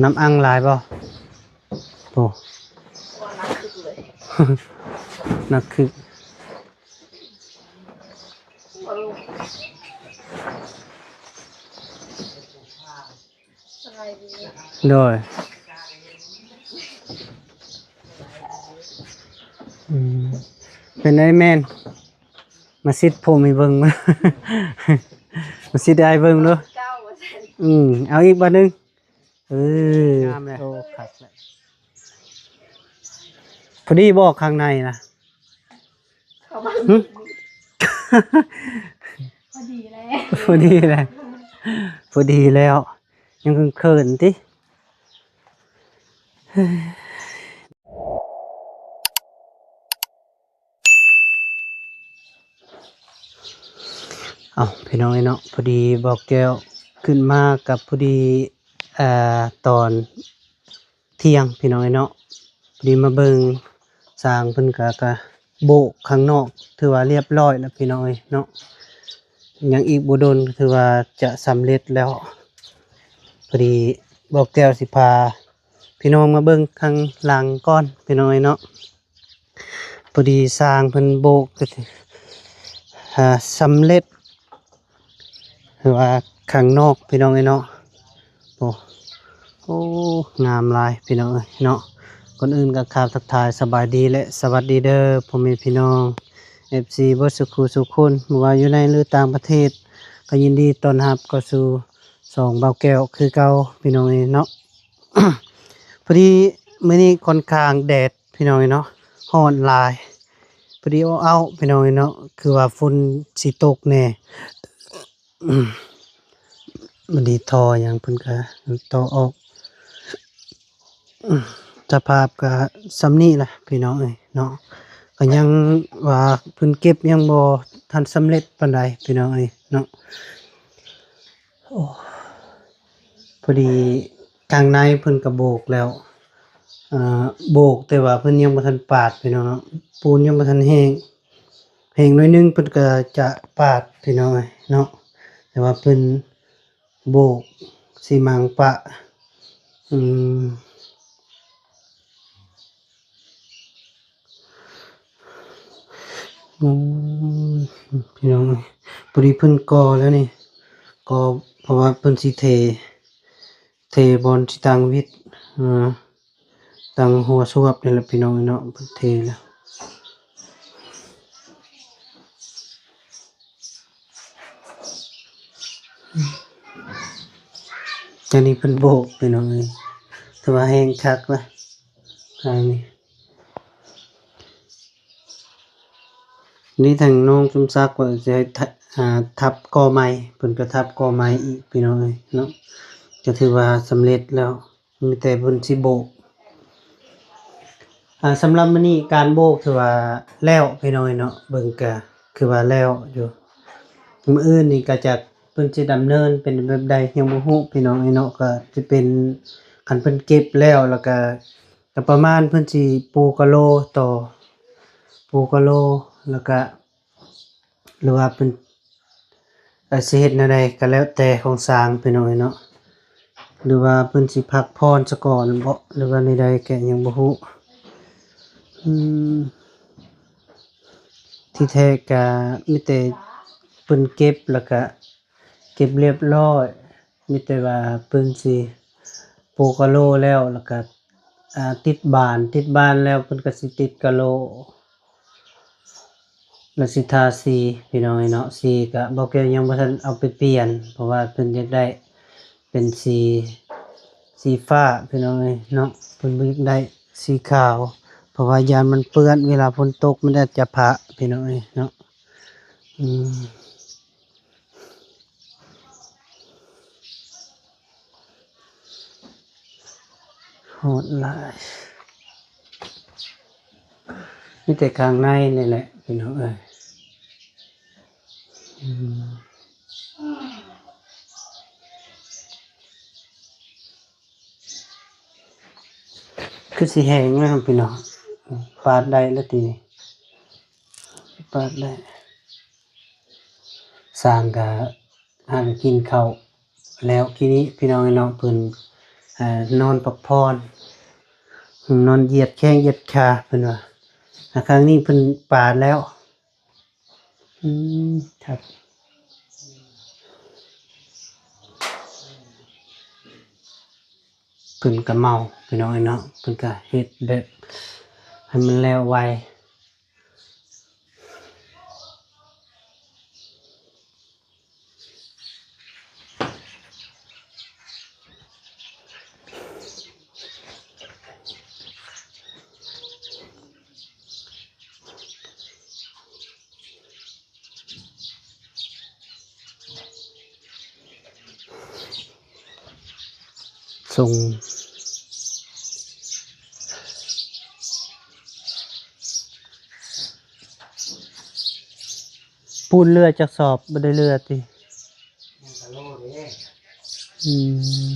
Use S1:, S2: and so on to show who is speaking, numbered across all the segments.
S1: น้ำอังหลายบ่โอ้
S2: นักคือเลย
S1: นักคือ
S2: อะไรดี
S1: โดยเป็นไอ้แม่นมาซิดผมให้เบิ่งมา มาซิดได้เบิ่งเนาะเอาอีกบัดนึงงามเลยโอ้คักเลยพอดีบอกข้างในนะ
S2: เขาบ้านพอดีแล้ว
S1: พอดีแล้วพอดีแล้วยังเขินๆติเอาพี่น้องเนาะพอดีบอกแก้วขึ้นมากับพอดีตอนเที่ยงพี่น้องเนาะพอดีมาเบิ่งสร้างเพิ่นก็โบกข้างนอกถือว่าเรียบร้อยแล้วพี่น้องเนาะยังอีกบ่โดนถือว่าจะสำเร็จแล้วพอดีบอกแก้วสิพาพี่น้องมาเบิ่งข้างหลังก่อนพี่น้องเนาะพอดีสร้างเพิ่นโบกก็สำเร็จหรือว่าข้างนอกพี่น้องเนาะโอ้งามหลายพี่น้องเนาะคนอื่นก็ข่าวทักทายสบายดีและสวัสดีเด้อพ่อแม่พี่น้อง FC บ่สุขสุขคนบ่ว่าอยู่ในหรือต่างประเทศก็ยินดีต้อนรับเข้าสู่สองเบาแก้วคือเก่าพี่น้องเนาะ พอดีมื้อนี้ค่อนข้างแดดพี่น้องเนาะร้อนหลายพอดีเอาพี่น้องเนาะคือว่าฝนสิตกแน่ มันดีทออย่างเพิ่นก็ต่อออกสภาพก็ซ้ำนี่ล่ะพี่น้องเนาะก็ยังว่าเพิ่นเก็บยังบ่ทันสำเร็จปานใดพี่น้องเนาะโอ้พอดีทางในเพิ่นก็โบกแล้วโบกแต่ว่าเพิ่นยังบ่ทันปาดพี่น้องเนาะปูนยังบ่ทันแห้งหน่อยนึงเพิ่นก็จะปาดพี่น้องเนาะแต่ว่าเพิ่นโบกสีมังปะอืมพี่น้องพอดีเพิ่นก่อแล้วนี่ก่อเพราะว่าเพิ่นสิเทบอลสิตังวิทย์ตังหัวสวบนี่แหละพี่น้องเนาะเพิ่นเทแล้วอันนี้เพิ่นโบกพี่น้องแต่ว่าแห้งคักละทางนี้นี่ทางน้องจุมซักว่าจะทับกอไม้เพิ่นก็ทับกอไม้อีกพี่น้องเนาะก็ถือว่าสำเร็จแล้วมีแต่เพิ่นสิโบกสำหรับมื้อนี้การโบกถือว่าแล้วพี่น้องเนาะเบิ่งก็คือว่าแล้วอยู่มื้ออื่นนี่ก็จะเพิ่นสิดำเนินเป็นแบบใดยังบ่ฮู้พี่น้องเนาะก็สิเป็นคันเพิ่นเก็บแล้วก็ประมาณเพิ่นสิปูกะโลต่อปูกะโลแล้วก็หรือว่าเป็นสิเฮ็ดแนวใดก็แล้วแต่ของสร้างพี่น้องเนาะหรือว่าเพิ่นสิพักพรซะก่อนบ่หรือว่าในใดก็ยังบ่ฮู้ที่แท้ก็มีแต่เพิ่นเก็บแล้วก็เก็บเรียบร้อยมีแต่ว่าเพิ่นสิปูกะโลแล้วก็ติดบ้านแล้วเพิ่นก็สิติดกะโลแล้วสิทาสีพี่น้องเนาะสีก็บ่เกี่ยวยังบ่ทันเอาไปเปลี่ยนเพราะว่าเพิ่นอยากได้เป็นสีฟ้าพี่น้องเนาะเพิ่นบ่อยากได้สีขาวเพราะว่ายามมันเปื้อนเวลาฝนตกมันอาจจะผะพี่น้องเนาะอืมโหดหลายมีแต่ข้างในนี่แหละพี่น้องคือสิแห้งนะครับพี่น้องปาดได้แล้วทีนี้ปาดได้สร้างก็หากินข้าวแล้วทีนี้พี่น้องเนาะเพิ่น นอนพักผ่อนนอนเหยียดแข้งเหยียดขาเพิ่นว่าครั้งนี้เพิ่นปาดแล้วอืมครับเพิ่นก็เมาพี่น้องเนาะเพิ่นก็เฮ็ดแบบให้มันแล้วไวส่งปูนเรือจักสอบบ่ได้เรือติอืม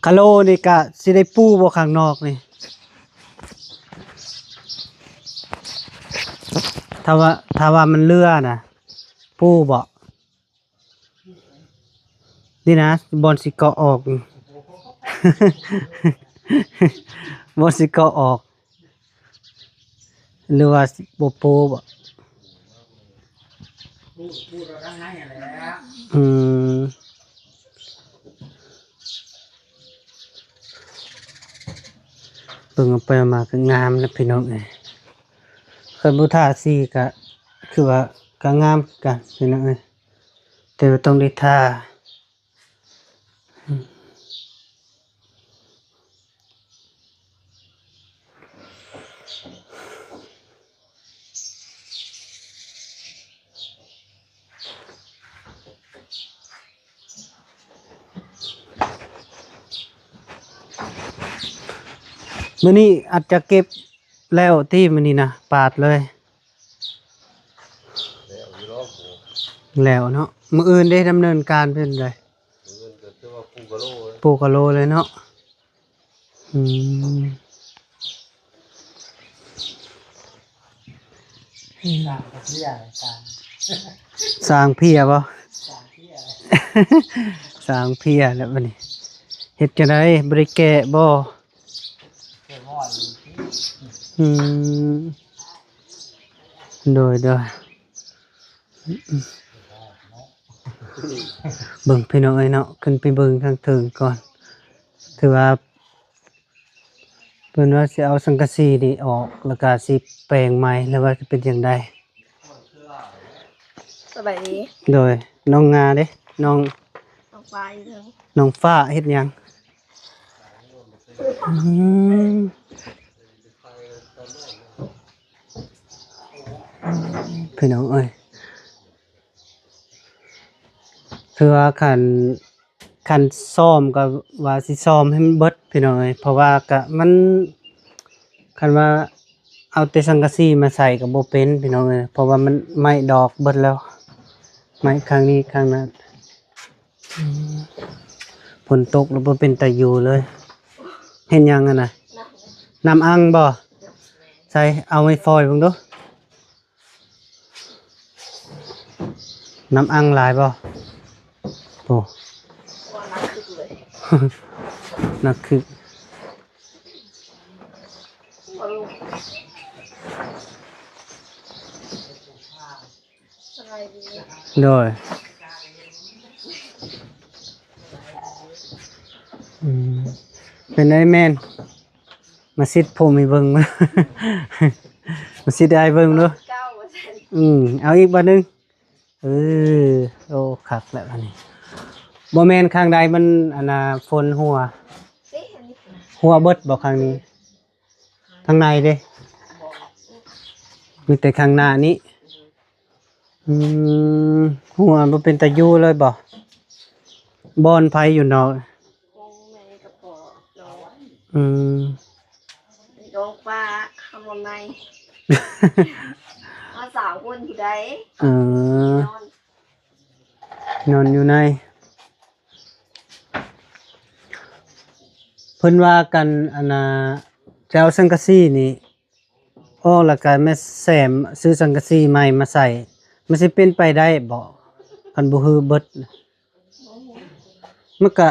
S1: กะโลนี่ก็สิได้ปูบ่ข้างนอกนี่ถ้าว่ามันเรือน่ะปูบ่นี่นะบอลสิเกาะออกนี่ บอลสิเกาะออกหรือว่าสิบ่ปูบ่อืมเบิ่งเอาไปเอามาก็งามนะพี่น้องเอ้ยคันบ่ทาสีก็คือว่าก็งามคือกันพี่น้องเอ้ยแต่ว่าต้องได้ทามื้อนี้อาจจะเก็บแล้วที่มื้อนี้นะปาดเลยแล้วเนาะมื้ออื่นได้ดำเนินการเป็นไดปลูกกะโลเลยเนาะอืมสร้างเพียบ่ สร้างเพียแล้วบัดนี้เฮ็ดจังได๋บ่ได้แกะบ่อืมโดยเบิ่งพี่น้องเอ้ยเนาะขึ้นไปเบิ่งทางเทิงก่อนถือว่าเพิ่นว่าสิเอาสังกะสีนี่ออกแล้วก็สิแปลงใหม่แล้วว่าจะเป็นจังได๋
S2: สบายดี
S1: โดยน้องงาเด้น้อง
S2: ออกปลาอยู่เถิง
S1: น้องฟ้าเฮ็ดหยังอืมพี่น้องเอ้ยคือว่าคันซ่อมก็ว่าสิซ่อมให้มันเบิดพี่น้องเอ้ยเพราะว่าก็มันคันว่าเอาแต่สังกะสีมาใส่ก็บ่เป็นพี่น้องเอ้ยเพราะว่ามันไม้ดอกเบิดแล้วไม้ข้างนี้ข้างนั้นฝนตกแล้วบ่เป็นตาอยู่เลยเห็นหยังอะน่ะน้ำอังบ่ใส่เอาไว้ฟอยเบิ่งดูน้ำอังหลายบ่โอ้
S2: ว่านักคือเลย
S1: นักคือ
S2: ว่าลูกสบายดี
S1: โดยเป็นไอ้แม่นมาซิดผมให้เบิ่ง มาซิดได้เบิ่งดู
S2: 9%
S1: เอาอีกบัดหนึงเออโอ้คักแล้วอันนี้บ่แม่นข้างใดมันอันน่ะฝนหัว
S2: นี่อันนี้
S1: หัวเบิดบ่ข้างนี้ทางในเด้มีแต่ข้างหน้านี้หัวบ่เป็นตาอยู่เลยบ่บอนไผอยู่เนาะ
S2: คงแม่กับพ่อน้อง
S1: อืม
S2: น้องปลาคำวันในมาสาวคนที่ใด
S1: เออน
S2: อน
S1: นอนอยู่ในเพิ่นว่ากันอันน่ะจะเอาสังกะสีนี่ออกแล้วก็แม่แซมซื้อสังกะสีใหม่มาใส่มันสิเป็นไปได้บ่คันบ่ฮือเบิด
S2: บ่
S1: มันก็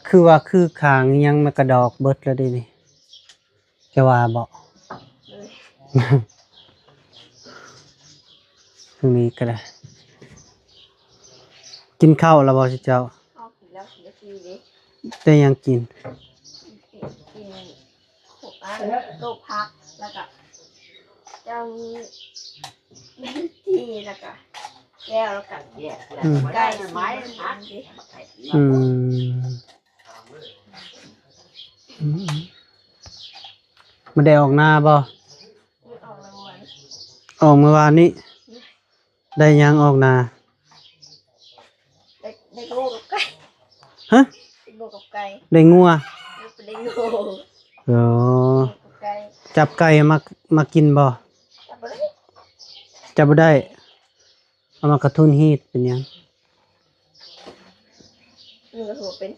S1: คือว่าคือขางยังมันกระดอกเบิดแล้วเดินี่จะว่าบ่
S2: เลย
S1: ตรงนี้ก็ได้กินข้าวแล้วบ่สิเจ้า
S2: เอากินแล้วกินแล้วกินเลย
S1: ได้ยังกิน
S2: กินหกอันโลพักแล้วก็จะมีทีแล้วก็แก้วแล้วก็ไก่ไม้พักดิ
S1: อืมมันได้ออกหน้าบ่
S2: มันออกรางวัล
S1: ออกเมื่อวานนี้ ได้ยังออกหน้า
S2: ได้โลกับไก่
S1: ฮะ
S2: ได้โลกับไก่
S1: ได้งัว
S2: ได้โล
S1: อ๋อ
S2: กับไก่
S1: จับไก่มากินบ่
S2: จับไปเลย
S1: จับบ่ได้เอามากระทุนฮีตเป็นหยัง
S2: หนึ่งกระถูเป็น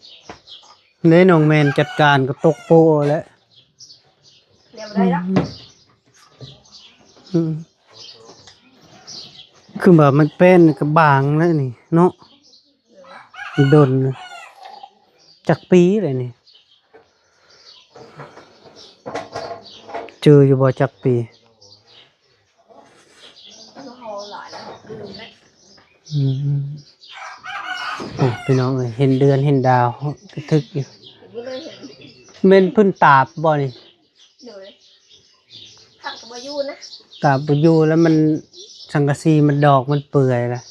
S1: เน้น้องแมนจัดการก็ตกโปแล้ว
S2: เรียบได้แล้ว
S1: อืมคือแบบมันเป็นกับบางแล้วนี่เนาะมันโดนจักปีเลยนี่เจออยู่บ่จักปี
S2: มันหอหลายแล้วลืมแล้ว
S1: อืมโอ้พี่น้องเอ้ยเห็นเดือนเห็นดาวกระทึกอยู่
S2: ไม่เลยเห็น
S1: เม่นเพิ่นตาบบ่นี่
S2: เดี๋ยวเลยขังกับมายูนะ
S1: ตาบบ่อยู่แล้วมันสังกะสีมันดอกมันเปื่อยละ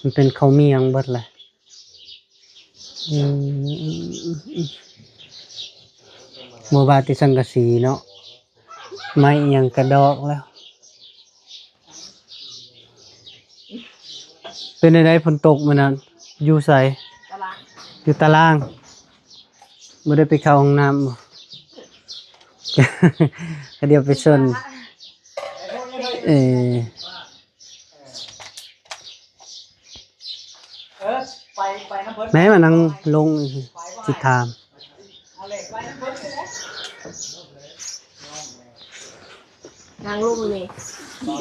S1: มันเป็นข้าวเมียงเบิดเลยอืมโมบาติสังกะสีเนาะไม้อิหยังกระดอกแล้ว เป็นไดฝนตกมื้อนั้นอยู่ไส
S2: ตาราง
S1: อยู่ตารางบ่ได้ไปเข้าห้องน้ำบ่ ก็เดี๋ยวไปซ่นเออ
S3: ไปน้ำเพิ่น
S1: แม้มานั่งลงสิถาม
S3: เอาเหล็กไปน้ำเพิ่นเลยนะ
S2: นางลูกเลย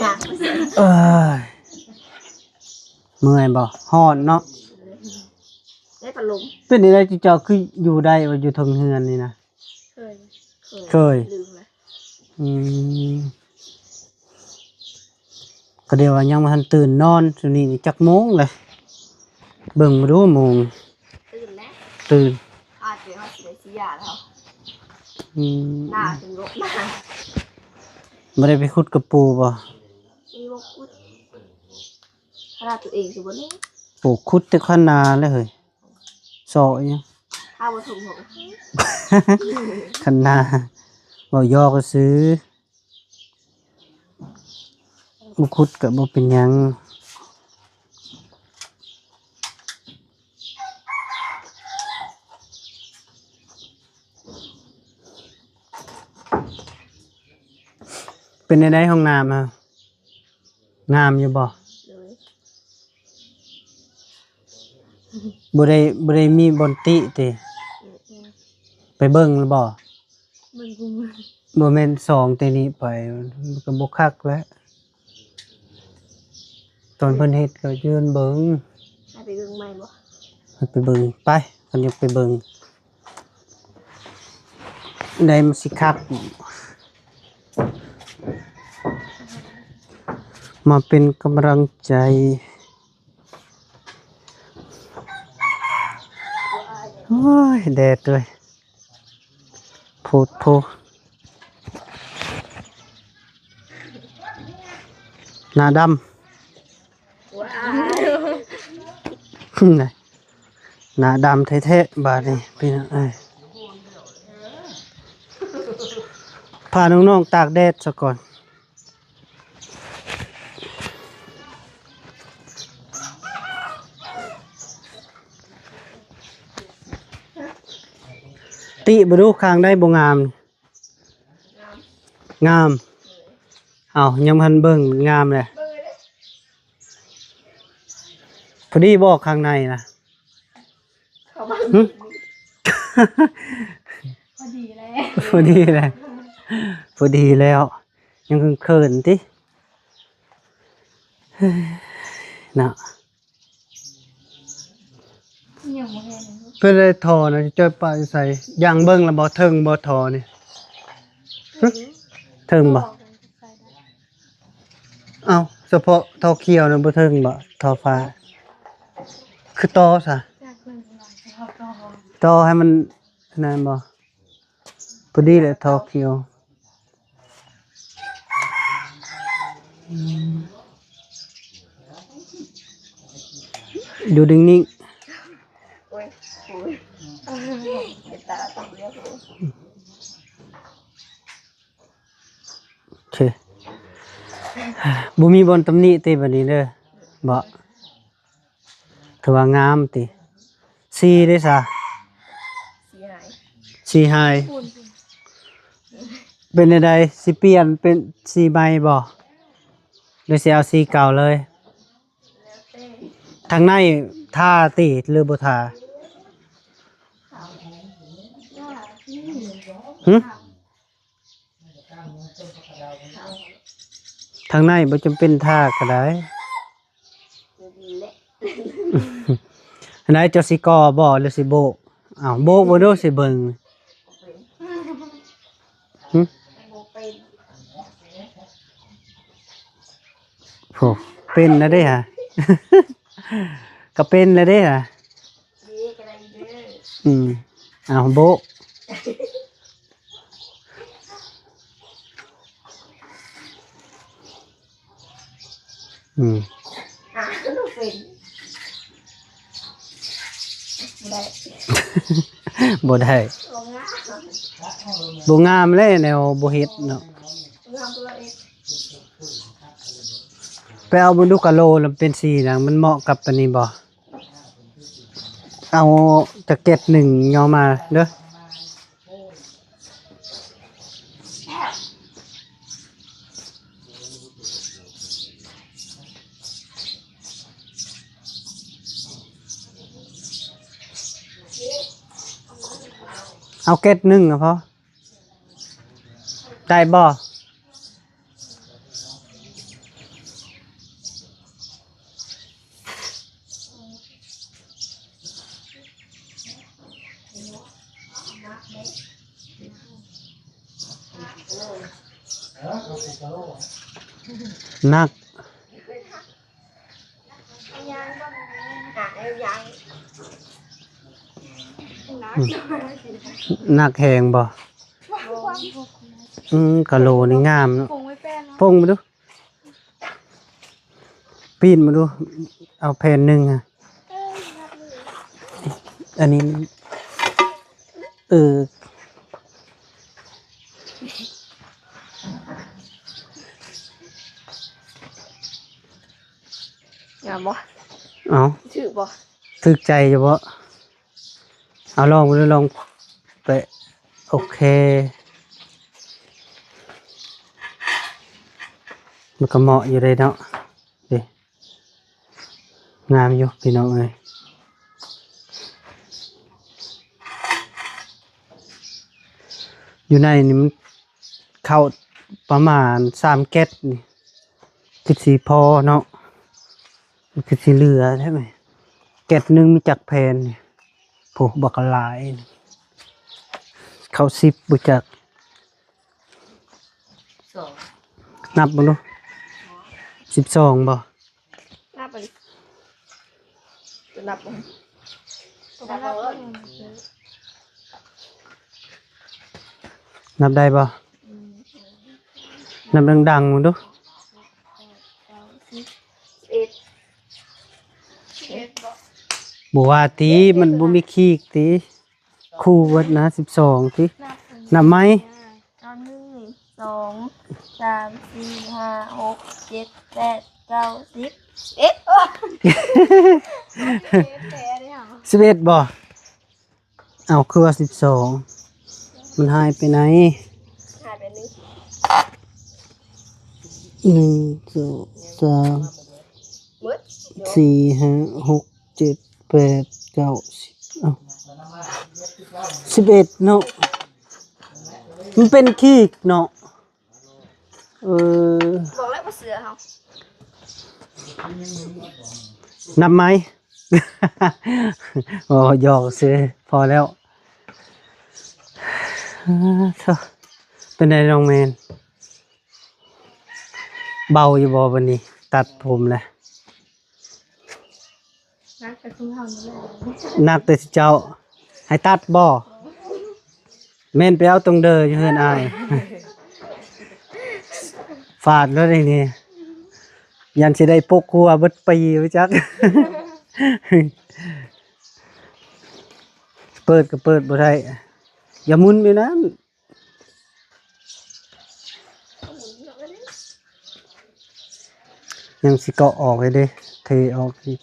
S2: นาง
S1: เอ้ยเมื่อยบ่ฮ้อนเนาะ
S2: ได้ปลาลม
S1: เป็นจังไดจิเจ้าคืออยู่ได้ว่าอยู่เทางเฮือนนี่นะ
S2: เคย
S1: เคย
S2: ลืมเลย
S1: อืมก็เดี๋ยวว่ายังบ่ทันตื่นนอนซุนี่จักโมงเลยเบิ่งบ่รู้โมง
S2: ตื่นแล้ว
S1: ตื่น
S2: อาจจะว่าเสียชียาแล้ว
S1: อืม
S2: หน้าถึงลบหน้า
S1: บ่ได้ไปขุดกระปูบ่
S2: มีวกคุดขนาดตัวเองสิบนนี้
S1: ปลูกขุดแต่คันนาเลยเฮ้ยซออีหยัง
S2: ข้าวบะถุงหง
S1: คันนาบ่ยอก็ซื้อบ่ขุดก็บ่เป็นหยังเป็นในห้องน้ำอ่ะงามอยู่บ่
S2: เลย
S1: บ่ได้มีบอนติติไปเบิ่งหรือบ่
S2: มันกูมัน
S1: บ่แม่น2แต่นี้ไปมันก็บ่คักแล้วตอนเพิ่นเฮ็ดก็ยืนเบิ่ง
S2: ให้ไปเรื่องใหม่บ่
S1: ให้ไปเบิ่งไปเพิ่นอยากไปเบิ่งได้มันสิคักมาเป็นกำลังใจโอ้ยแดดเลยโพดโพหน้าดำ
S2: ว้า
S1: นี่หน้าดำแท้ๆบาดนี้พี่น้องเอ้ยพาน้องๆตากแดดซะก่อนติบ่ดูข้างได้บ่งาม งามอ้าวยังพันเบิ่งงามเลย
S2: เบิ่งเลย
S1: พอดีบอกข้างในนะ
S2: เข้ามา
S1: หึ
S2: พอดีแล้ว
S1: พอดีเลยพอดีแล้ว ยังเขินๆติเฮ้ยน่ะ
S2: น ยังบ่เห็น
S1: เพื่อเลยทอนะจะไปใส่ยางเบิ้งแล้วบ่เทิงบ่ทอนี่เทิงบ่เอ้าเฉพาะทอเขียวนะบ่เทิงบ่ทอฟ้าคือตอซะตอให้มันนั่นบ่พอดีเลยทอเขียวดูนิ่งๆ
S2: โอ้ยโอ้ยเห็นตาต้องเรียกเลย
S1: โอเคบ่มีบนตำหนิติบัดนี้เด้อบ่ถือว่างามติสีได้ซะ
S2: เสียหาย
S1: สีไฮเป็นใดๆสิเปลี่ยนเป็นสีใหม่บ่หรือสิเอาสีเก่าเลย
S2: แล้วแต่
S1: ทางในทาติหรือบ่ทาหึทางในบ่จำเป็นทาก็ได้
S2: ดีแหละ
S1: อันไหนจะสิก่อบ่หรือสิโบกอ้าวโบกบ่ดูสิเบิ่งหึ
S2: โบเป็น
S1: โหเป็นแล้วเด้ฮะ ก็เป็นแล้วเด้ฮะ
S2: ดีก็ได้เด้อ
S1: อ้าวโบก
S2: อ่ะหนูเป็นบ่ได้
S1: บ่ได้
S2: ลงงา
S1: บ่งามเลยแนวบ่เฮ็ดเนาะ
S2: งามตัวเอง
S1: ไปเอาบุญดุกะโลแล้วเป็นสีนะมันเหมาะกับอันนี้บ่เอาแจ็คเก็ตหนึ่งยอมาเด้อเอาเก็ตหนึ่งอะพอได้บ่นัก
S2: ยังก็หายัง
S1: นักแหงบ่กะโหลนี่งามเนาะ
S2: คงไม่เป็นเนาะ
S1: พงมาดูปีนมาดูเอาแผ่นหนึ่งอ่ะอันนี้เออ
S2: งามบ่
S1: เอา
S2: ถือบ่
S1: ถึกใจจะบ่เอาลองมาดูลองไปโอเคมันก็เหมาะอยู่เลยเนาะเด้งามอยู่พี่น้องเอ้ยอยู่ในนี่มันเข้าประมาณ3 เก็ตนี่คือสีพอเนาะมันคือสีเหลือใช่ไหมเก็ตหนึ่งมีจักแผ่นนี่โผบักหลายนี่เข้า10บ่จัก
S2: สอง
S1: นับบ่ดู12บ่
S2: นับไปดิจะนับบ่นับบ่
S1: นับได้บ่นับดังๆบ่ดู
S2: เอ็ดเอ็ดบ่
S1: บ่ว่าติมันบ่มีขีกติคู่เบิดนะ12ตินับไหม
S2: เอา1 2 3 4 5 6 7 8 9 10เอ็ดโอ้แพ้ได้หรอ
S1: 11บ่เอาคือว่า12มันหายไปไหน
S2: หายไปนึง
S1: 1 2 3
S2: มืด
S1: 4 5 6 7 8 9 10เอา11เนาะมันเป็นขีกเนาะเออ
S2: บอกแล้วว่าเสือเฮา
S1: นับไหม โอ้หยอกซื้อพอแล้วเถอะเป็นไงน้องแมนเบาอยู่บ่วันนี้ ตัดผมเลย
S2: นักแต่คุณทำนี่แหละ
S1: นักแต่สิเจ้า ให้ตัดบ่แม่นไปเอาตรงเดออยู่เฮือนอาย ฟาดแล้วนี่ยันสิได้ปกครัวเบิดปีไว้จัก เปิดก็เปิดบ่ได้อย่ามุนไปนั้นยังสิเกาะออกเลยเด้เทออกอีก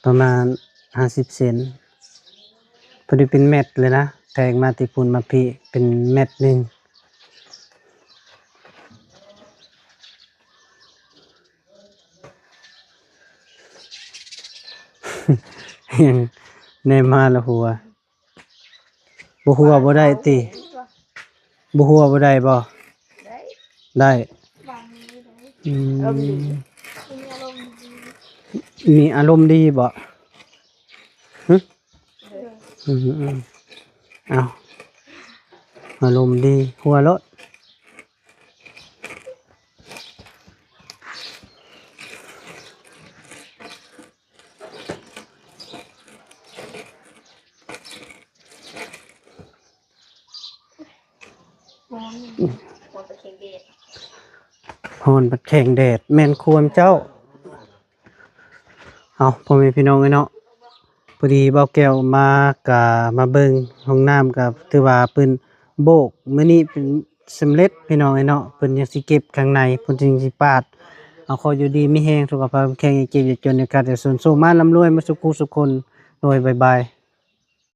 S1: ประมาณ50 เซนพอดีเป็นเม็ดเลยนะแทงมาติปูนมาพี่เป็นเม็ดหนึง ยังในมาละหัวบ่หัวบ่ได้ติบ่หัวบ่ได้บ่
S2: ได้
S1: ได้
S2: วางนี้ได้
S1: อืม
S2: มีอารมณ์ดี
S1: มีอารมณ์ดีบ่หึ
S2: เออ
S1: อืมเอาอารมณ์ดีหัวรถ
S2: ร้อนหัวตะเคียงเดช
S1: ฮอนบัดแข่งแดดแม่นควรเจ้าเอาพ่อแม่พี่น้องเอ้ยเนาะพอดีเบาแก้วมากะมาเบิ่งห้องน้ำกับถือว่าเพิ่นโบกมื้อนี้เป็นสำเร็จพี่น้องเอ้ยเนาะเพิ่นยังสิเก็บข้างในเพิ่นจึงสิปาดเอาขออยู่ดีมีแรงสุขภาพแข็งแรงเจ็บอย่าจนในการแต่ส่วนสู้มาร่ำรวยมาสุขสุขคนโดยบ๊ายบาย